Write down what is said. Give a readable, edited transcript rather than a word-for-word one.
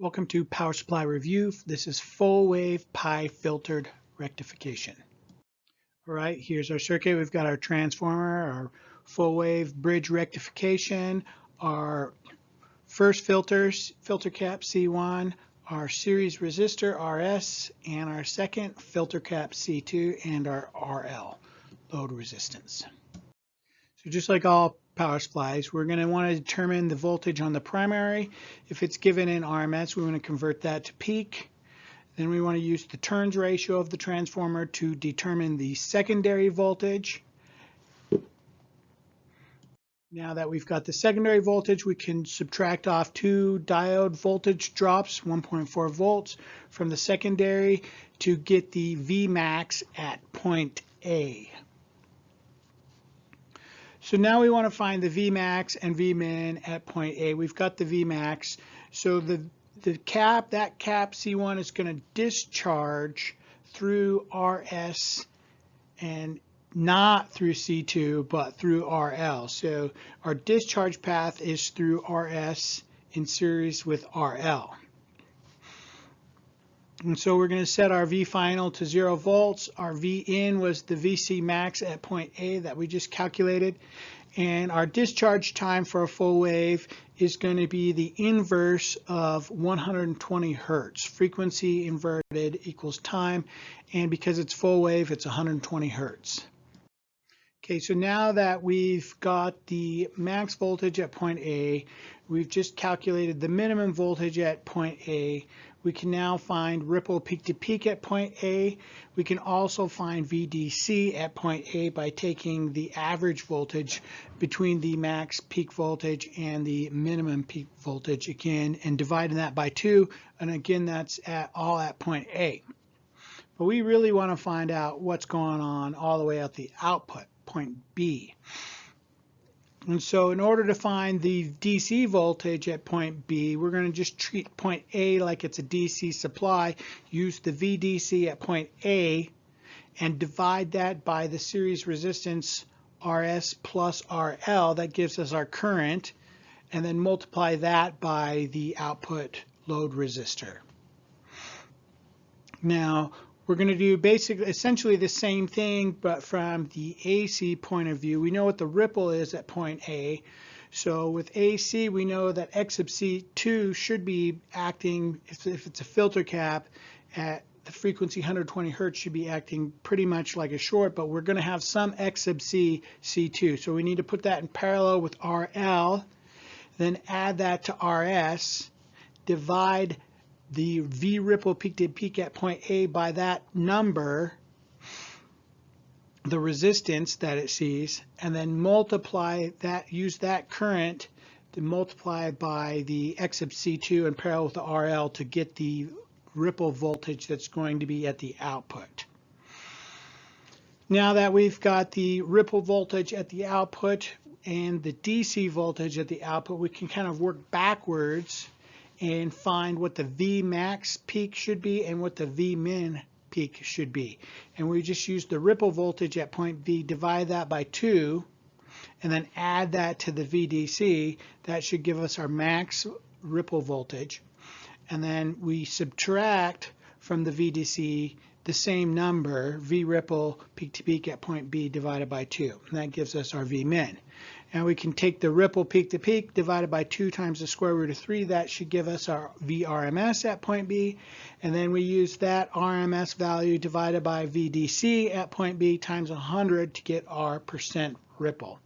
Welcome to Power Supply Review. This is full wave pi filtered rectification. All right, here's our circuit. We've got our transformer, our full wave bridge rectification, our first filters, filter cap C1, our series resistor RS, and our second filter cap C2, and our RL, load resistance. So just like all power supplies, we're going to want to determine the voltage on the primary. If it's given in RMS, we want to convert that to peak. Then we want to use the turns ratio of the transformer to determine the secondary voltage. Now that we've got the secondary voltage, we can subtract off two diode voltage drops, 1.4 volts, from the secondary to get the Vmax at point A. So now we want to find the Vmax and Vmin at point A. We've got the Vmax. So that cap C1 is going to discharge through RS and not through C2, but through RL. So our discharge path is through RS in series with RL. And so we're going to set our V final to 0 volts. Our V in was the VC max at point A that we just calculated. And our discharge time for a full wave is going to be the inverse of 120 hertz. Frequency inverted equals time. And because it's full wave, it's 120 hertz. Okay, so now that we've got the max voltage at point A, we've just calculated the minimum voltage at point A. We can now find ripple peak to peak at point A. We can also find VDC at point A by taking the average voltage between the max peak voltage and the minimum peak voltage again and dividing that by 2. And again, that's all at point A. But we really want to find out what's going on all the way at the output, point B. And so in order to find the DC voltage at point B, we're going to just treat point A like it's a DC supply, use the VDC at point A, and divide that by the series resistance RS plus RL. That gives us our current, and then multiply that by the output load resistor. Now, we're going to do essentially the same thing, but from the AC point of view. We know what the ripple is at point A. So with AC, we know that X sub C2 should be acting, if it's a filter cap, at the frequency 120 hertz should be acting pretty much like a short, but we're going to have some X sub C2. So we need to put that in parallel with RL, then add that to RS, divide the V ripple peak to peak at point A by that number, the resistance that it sees, and then multiply that, use that current to multiply by the X sub C2 in parallel with the RL to get the ripple voltage that's going to be at the output. Now that we've got the ripple voltage at the output and the DC voltage at the output, we can kind of work backwards and find what the Vmax peak should be and what the Vmin peak should be. And we just use the ripple voltage at point B, divide that by 2, and then add that to the VDC. That should give us our max ripple voltage. And then we subtract from the VDC the same number, V ripple peak to peak at point B divided by 2. And that gives us our Vmin. And we can take the ripple peak to peak divided by 2 times the square root of 3. That should give us our VRMS at point B. And then we use that RMS value divided by VDC at point B times 100 to get our percent ripple.